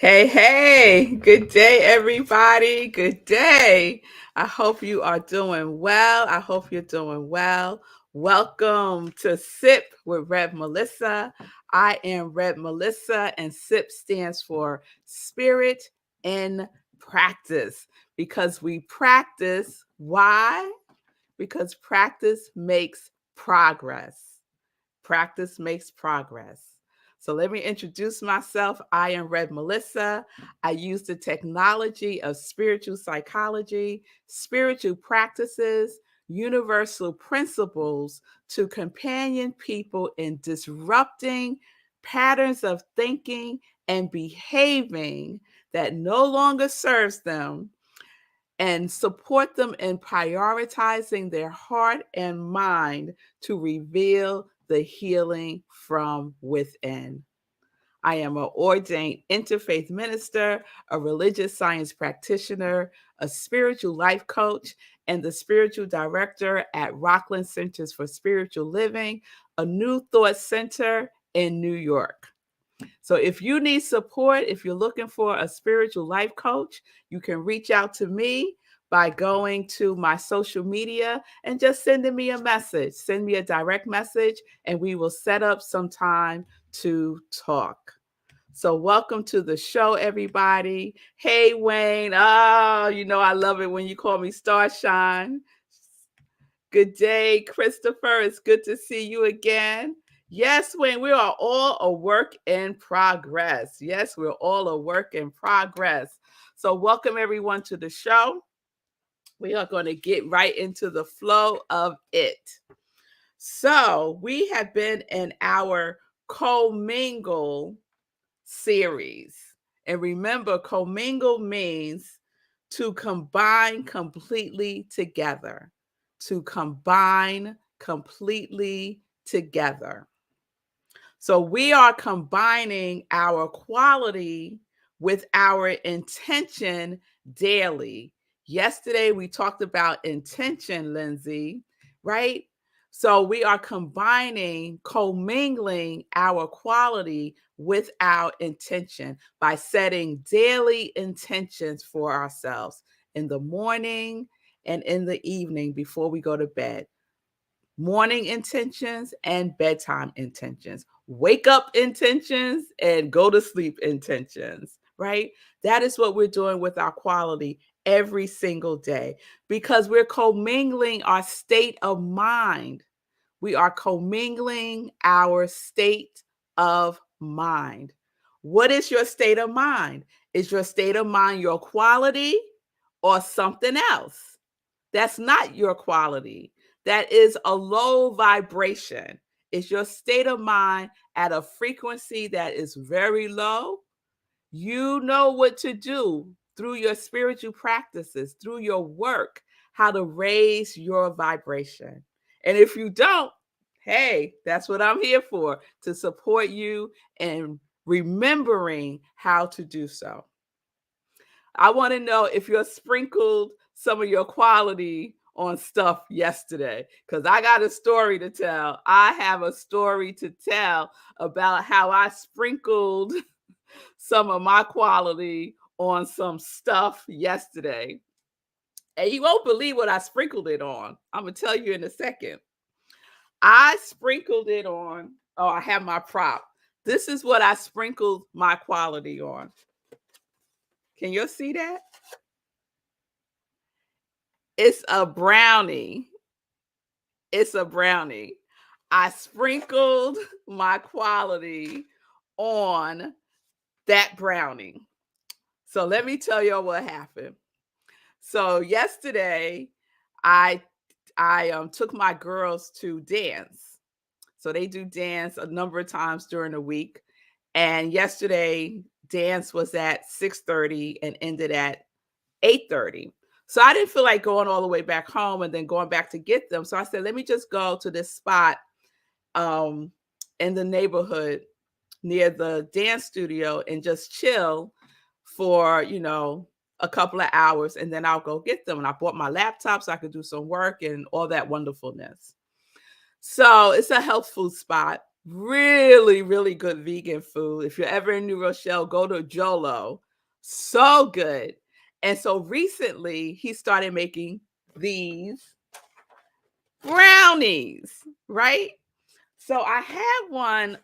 Hey, good day, everybody. Good day. I hope you are doing well. I hope you're doing well. Welcome to Sip with Rev Melissa. I am Rev Melissa, and SIP stands for Spirit in Practice because we practice. Why? Because practice makes progress. Practice makes progress. So let me introduce myself. I am Red Melissa. I use the technology of spiritual psychology, spiritual practices, universal principles to companion people in disrupting patterns of thinking and behaving that no longer serves them and support them in prioritizing their heart and mind to reveal the healing from within. I am an ordained interfaith minister, a religious science practitioner, a spiritual life coach, and the spiritual director at Rockland Centers for Spiritual Living, a New Thought Center in New York. So if you need support, if you're looking for a spiritual life coach, you can reach out to me by going to my social media and just sending me a message. Send me a direct message and we will set up some time to talk. So welcome to the show, everybody. Hey, Wayne. Oh, I love it when you call me Starshine. Good day, Christopher. It's good to see you again. Yes, Wayne, we are all a work in progress. Yes, we're all a work in progress. So welcome everyone to the show. We are going to get right into the flow of it. So we have been in our Commingle series. And remember, Commingle means to combine completely together. To combine completely together. So we are combining our quality with our intention daily. Yesterday, we talked about intention, Lindsay, right? So we are commingling our quality with our intention by setting daily intentions for ourselves in the morning and in the evening before we go to bed. Morning intentions and bedtime intentions, wake up intentions and go to sleep intentions, right? That is what we're doing with our quality every single day because we're commingling our state of mind. We are commingling our state of mind. What is your state of mind? Is your state of mind your quality or something else? That's not your quality. That is a low vibration. It's your state of mind at a frequency that is very low. You know what to do through your spiritual practices, through your work, how to raise your vibration. And if you don't, hey, that's what I'm here for, to support you in remembering how to do so. I want to know if you're sprinkled some of your quality on stuff yesterday because I got a story to tell. I have a story to tell about how I sprinkled some of my quality on some stuff yesterday. And you won't believe what I sprinkled it on. I'm going to tell you in a second. I sprinkled it on. Oh, I have my prop. This is what I sprinkled my quality on. Can you see that? It's a brownie. It's a brownie. I sprinkled my quality on that brownie. So let me tell y'all what happened. So yesterday, I took my girls to dance. So they do dance a number of times during the week. And yesterday, dance was at 6:30 and ended at 8:30. So I didn't feel like going all the way back home and then going back to get them. So I said, let me just go to this spot um, in the neighborhood near the dance studio and just chill for, a couple of hours and then I'll go get them. And I bought my laptop so I could do some work and all that wonderfulness. So it's a health food spot. Really, really good vegan food. If you're ever in New Rochelle, go to Jolo. So good. And so recently he started making these brownies, right? So I had one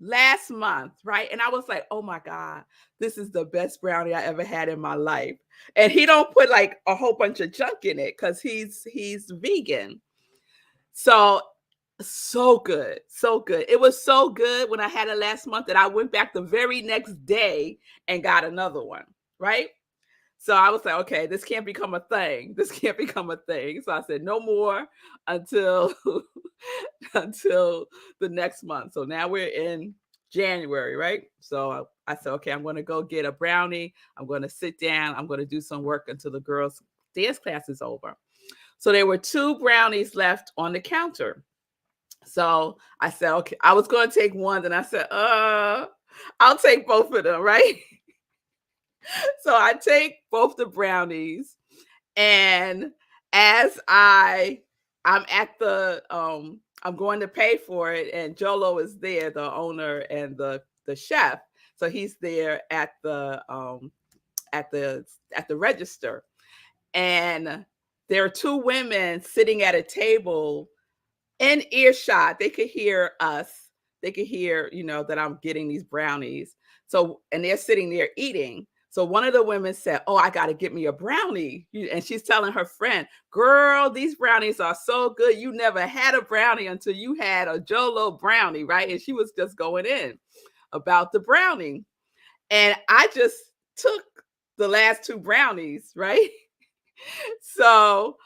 last month, right? And I was like, "Oh my god, this is the best brownie I ever had in my life." And he don't put like a whole bunch of junk in it cuz he's vegan. So so good, so good. It was so good when I had it last month that I went back the very next day and got another one, right? So I was like, okay, this can't become a thing. This can't become a thing. So I said, no more until until the next month. So now we're in January, right? So I said, okay, I'm going to go get a brownie. I'm going to sit down. I'm going to do some work until the girls' dance class is over. So there were 2 brownies left on the counter. So I said, okay, I was going to take one, and I said, I'll take both of them, right? So I take both the brownies, and as I'm at the I'm going to pay for it, and Jolo is there, the owner and the chef. So he's there at the at the register. And there are 2 women sitting at a table in earshot. They could hear us. They could hear, that I'm getting these brownies. So, and they're sitting there eating. So one of the women said, "Oh, I got to get me a brownie." And she's telling her friend, "Girl, these brownies are so good. You never had a brownie until you had a Jolo brownie," right? And she was just going in about the brownie. And I just took the last 2 brownies, right? So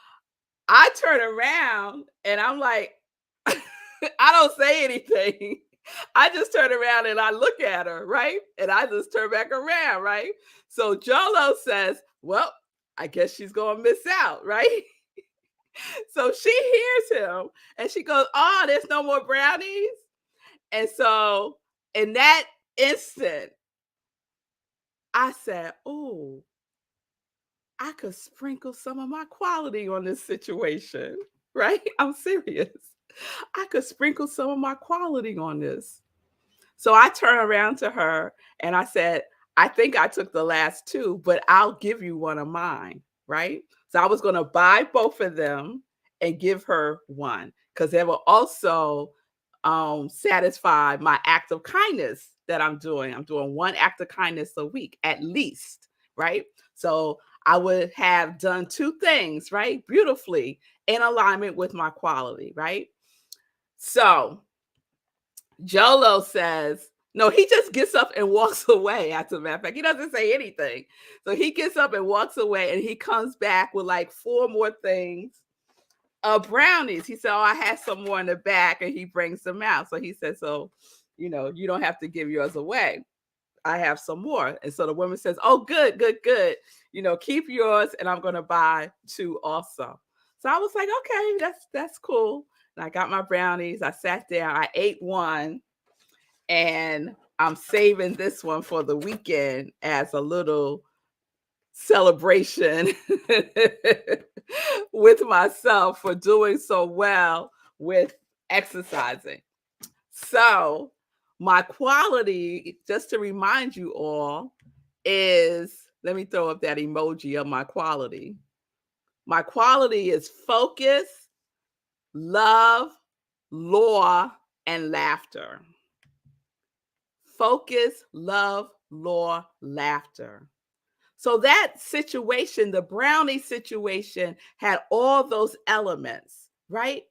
I turn around and I'm like, I don't say anything. I just turn around and I look at her, right? And I just turn back around, right? So Jolo says, "Well, I guess she's going to miss out," right? So she hears him and she goes, "Oh, there's no more brownies." And so in that instant, I said, "Oh, I could sprinkle some of my quality on this situation," right? I'm serious. I could sprinkle some of my quality on this. So I turned around to her and I said, "I think I took the last 2, but I'll give you one of mine," right? So I was going to buy both of them and give her one because they will also satisfy my act of kindness that I'm doing. I'm doing one act of kindness a week at least, right? So I would have done 2 things, right? Beautifully in alignment with my quality, right? So Jolo says, no, he just gets up and walks away. As a matter of fact, he doesn't say anything. So he gets up and walks away, and he comes back with like 4 more things of brownies. He said, "Oh, I had some more in the back," and he brings them out. So he said, "So, you don't have to give yours away. I have some more." And so the woman says, "Oh, good, good, good. Keep yours, and I'm going to buy 2 also." So I was like, "Okay, that's cool." And I got my brownies. I sat down. I ate one, and I'm saving this one for the weekend as a little celebration with myself for doing so well with exercising. So, my quality, just to remind you all, is let me throw up that emoji of my quality. My quality is focus, love, law, and laughter. Focus, love, law, laughter. So that situation, the brownie situation, had all those elements, right?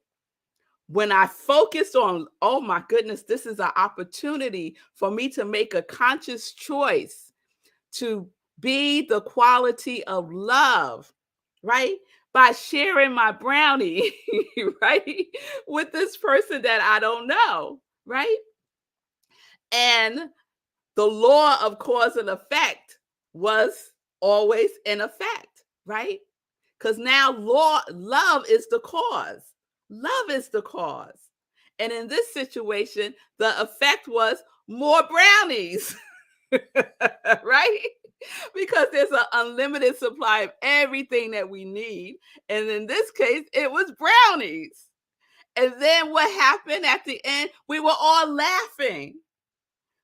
When I focused on, oh my goodness, this is an opportunity for me to make a conscious choice to be the quality of love, right? By sharing my brownie, right? With this person that I don't know, right? And the law of cause and effect was always in effect, right? Because now love is the cause. Love is the cause. And in this situation, the effect was more brownies, right? Because there's an unlimited supply of everything that we need. And in this case, it was brownies. And then what happened at the end? We were all laughing.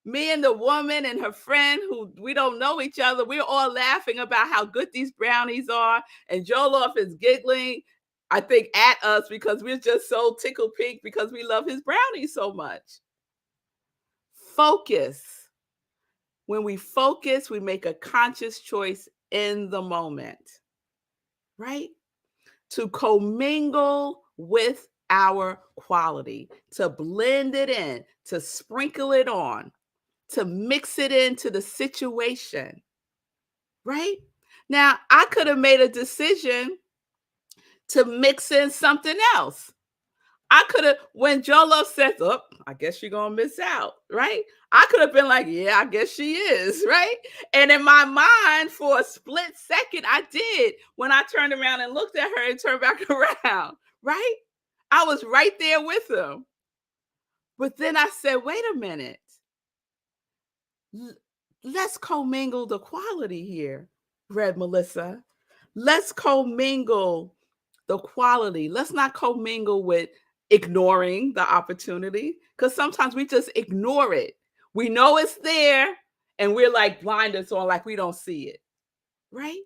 Me and the woman and her friend who we don't know each other, we're all laughing about how good these brownies are. And Joloff is giggling, I think, at us because we're just so tickled pink because we love his brownies so much. Focus. When we focus, we make a conscious choice in the moment, right? To commingle with our quality, to blend it in, to sprinkle it on, to mix it into the situation, right? Now, I could have made a decision to mix in something else. I could have, when Jolo says, oh, I guess you're going to miss out, right? I could have been like, yeah, I guess she is, right? And in my mind, for a split second, I did when I turned around and looked at her and turned back around, right? I was right there with him. But then I said, wait a minute. Let's commingle the quality here, Red Melissa. Let's commingle the quality. Let's not commingle with ignoring the opportunity because sometimes we just ignore it. We know it's there and we're like blinders on, like we don't see it, right?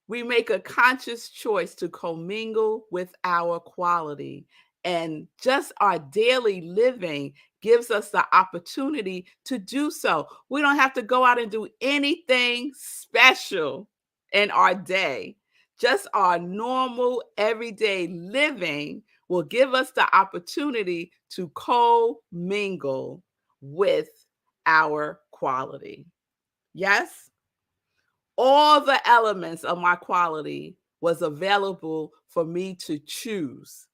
We make a conscious choice to commingle with our quality. And just our daily living gives us the opportunity to do so. We don't have to go out and do anything special in our day. Just our normal everyday living will give us the opportunity to commingle with our quality. Yes? All the elements of my quality was available for me to choose.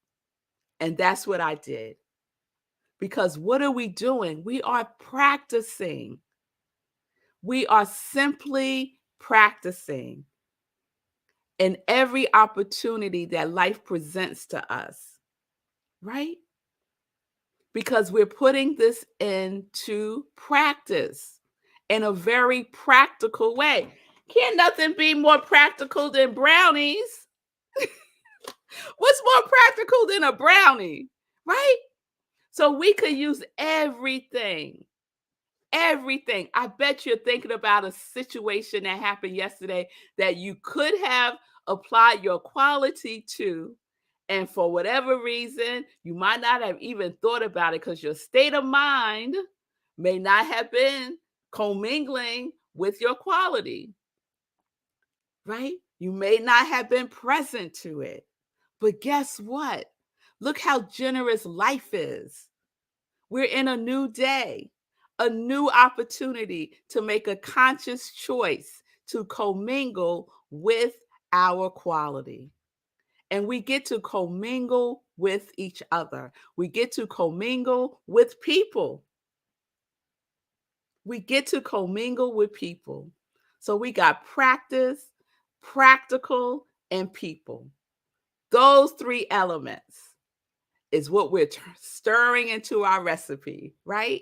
And that's what I did. Because what are we doing? We are practicing. We are simply practicing in every opportunity that life presents to us, right? Because we're putting this into practice in a very practical way. Can't nothing be more practical than brownies. What's more practical than a brownie, right? So we could use everything. Everything. I bet you're thinking about a situation that happened yesterday that you could have applied your quality to. And for whatever reason, you might not have even thought about it because your state of mind may not have been commingling with your quality, right? You may not have been present to it. But guess what? Look how generous life is. We're in a new day, a new opportunity to make a conscious choice to commingle with our quality. And we get to commingle with each other. We get to commingle with people. We get to commingle with people. So we got practice, practical, and people. Those three elements is what we're stirring into our recipe, right?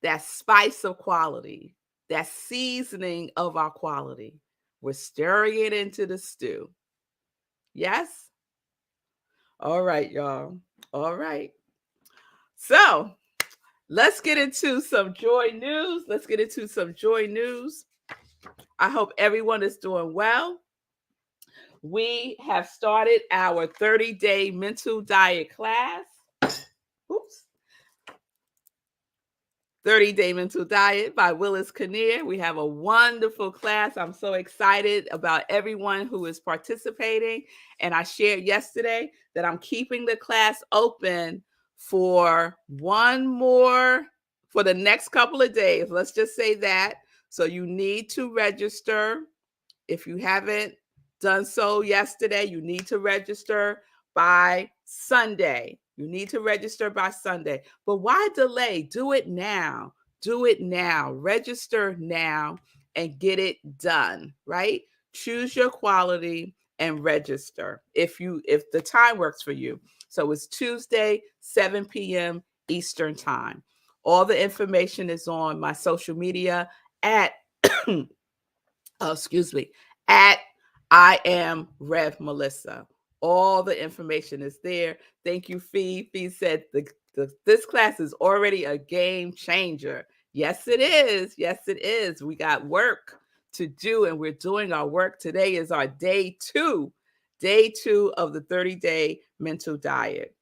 That spice of quality, that seasoning of our quality. We're stirring it into the stew. Yes? All right, y'all. All right. So let's get into some joy news. I hope everyone is doing well. We have started our 30-day mental diet class. Oops. 30-Day Mental Diet by Willis Kinnear. We have a wonderful class. I'm so excited about everyone who is participating. And I shared yesterday that I'm keeping the class open for for the next couple of days. Let's just say that. So you need to register. If you haven't done so yesterday, you need to register by Sunday. But why delay? Do it now. Register now and get it done, right? Choose your quality and register if the time works for you. So it's Tuesday, 7 p.m. Eastern time. All the information is on my social media at at iamrevmelissa. All the information is there. Thank you, Fee. Fee said this class is already a game changer. Yes, it is. Yes, it is. We got work to do, and we're doing our work. Today is our day two of the 30-day mental diet.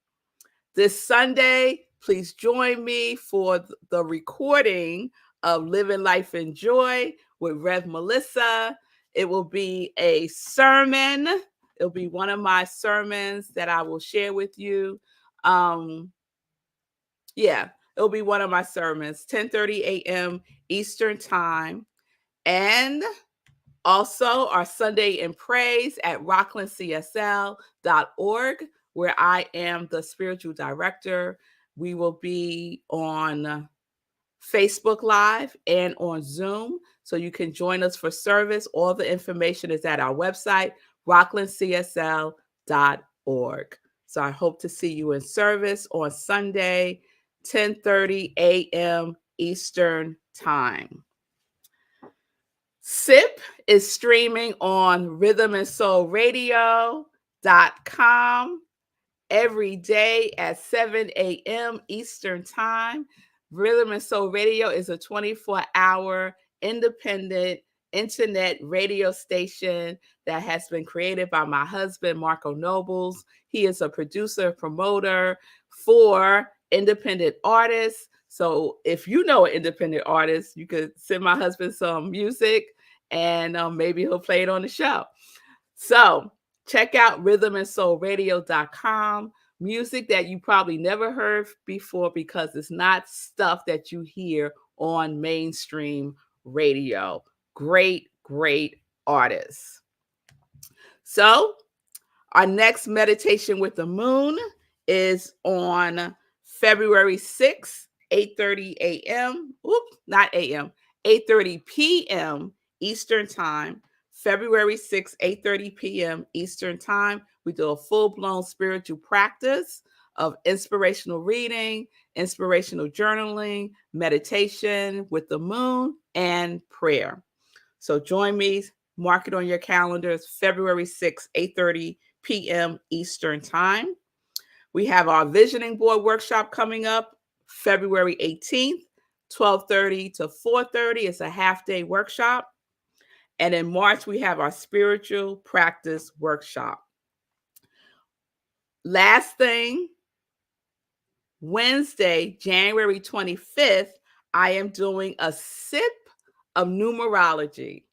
This Sunday, please join me for the recording of Living Life in Joy with Rev Melissa. It will be a sermon. It'll be one of my sermons that I will share with you. It'll be one of my sermons, 10:30 a.m. Eastern Time. And also our Sunday in Praise at rocklandcsl.org, where I am the spiritual director. We will be on Facebook Live and on Zoom, so you can join us for service. All the information is at our website, rocklandcsl.org. So I hope to see you in service on Sunday, 10:30 a.m. Eastern Time. SIP is streaming on rhythmandsoulradio.com every day at 7 a.m. Eastern Time. Rhythm and Soul Radio is a 24-hour independent internet radio station that has been created by my husband, Marco Nobles. He is a producer, promoter for independent artists. So if you know an independent artist, you could send my husband some music and maybe he'll play it on the show. So check out rhythmandsoulradio.com. Music that you probably never heard before because it's not stuff that you hear on mainstream radio. Great, great artists. So our next meditation with the moon is on February 6th, 8:30 a.m. Oops, not a.m. 8:30 p.m. Eastern Time. February 6th, 8:30 p.m. Eastern Time. We do a full-blown spiritual practice of inspirational reading, inspirational journaling, meditation with the moon, and prayer. So join me. Mark it on your calendars, February 6th, 8:30 p.m. Eastern Time. We have our visioning board workshop coming up February 18th, 12:30 to 4:30. It's a half-day workshop. And in March, we have our spiritual practice workshop. Last thing, Wednesday, January 25th, I am doing a sip of numerology.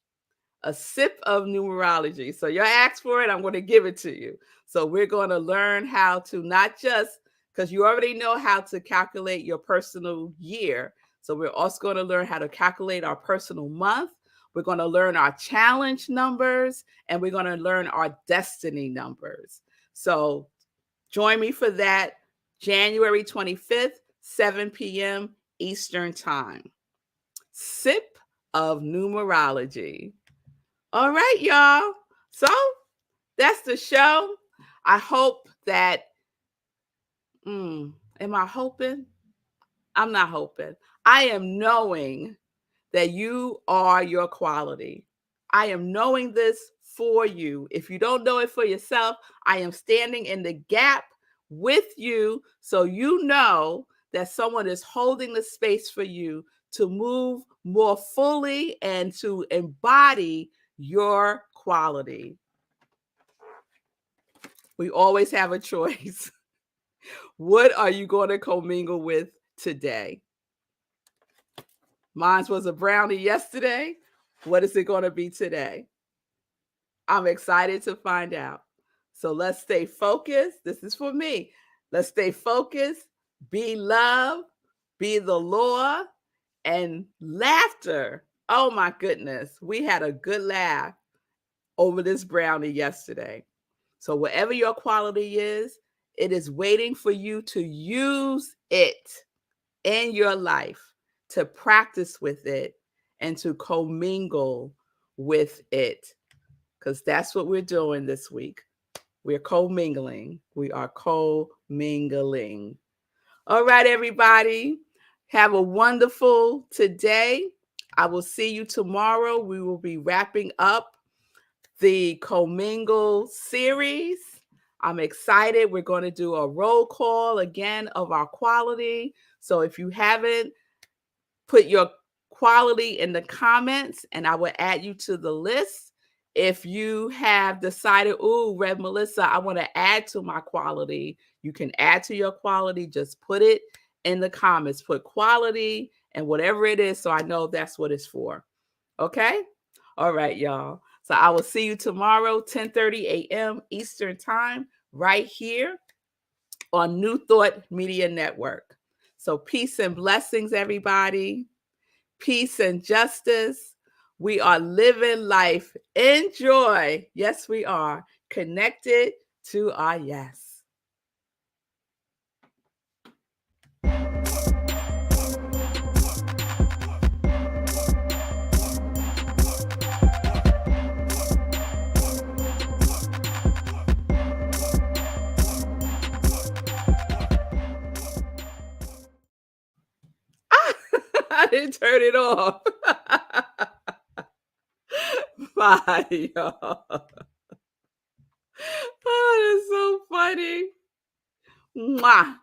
A sip of numerology. So you asked for it, I'm going to give it to you. So we're going to learn how to not just, because you already know how to calculate your personal year. So we're also going to learn how to calculate our personal month. We're going to learn our challenge numbers, and we're going to learn our destiny numbers. So join me for that January 25th, 7 p.m. Eastern Time. Sip of numerology. All right, y'all. So that's the show. I hope that, am I hoping? I'm not hoping. I am knowing that you are your quality. I am knowing this for you. If you don't know it for yourself, I am standing in the gap with you so you know that someone is holding the space for you to move more fully and to embody your quality. We always have a choice. What are you going to commingle with today? Mine was a brownie yesterday. What is it going to be today? I'm excited to find out. So let's stay focused. This is for me. Let's stay focused, be love, be the law, and laughter. Oh my goodness. We had a good laugh over this brownie yesterday. So whatever your quality is, it is waiting for you to use it in your life, to practice with it, and to commingle with it. Because that's what we're doing this week. We're commingling. We are commingling. All right, everybody. Have a wonderful today. I will see you tomorrow. We will be wrapping up the Commingle series. I'm excited. We're going to do a roll call again of our quality. So if you haven't, put your quality in the comments and I will add you to the list. If you have decided, ooh, Rev Melissa, I want to add to my quality, you can add to your quality. Just put it in the comments. Put quality and whatever it is so I know that's what it's for. Okay? All right, y'all. So I will see you tomorrow, 10:30 a.m. Eastern Time, right here on New Thought Media Network. So peace and blessings, everybody. Peace and justice. We are living life in joy. Yes, we are connected to our yes. I didn't turn it off. Bye, y'all. Oh, that's so funny. Mwah.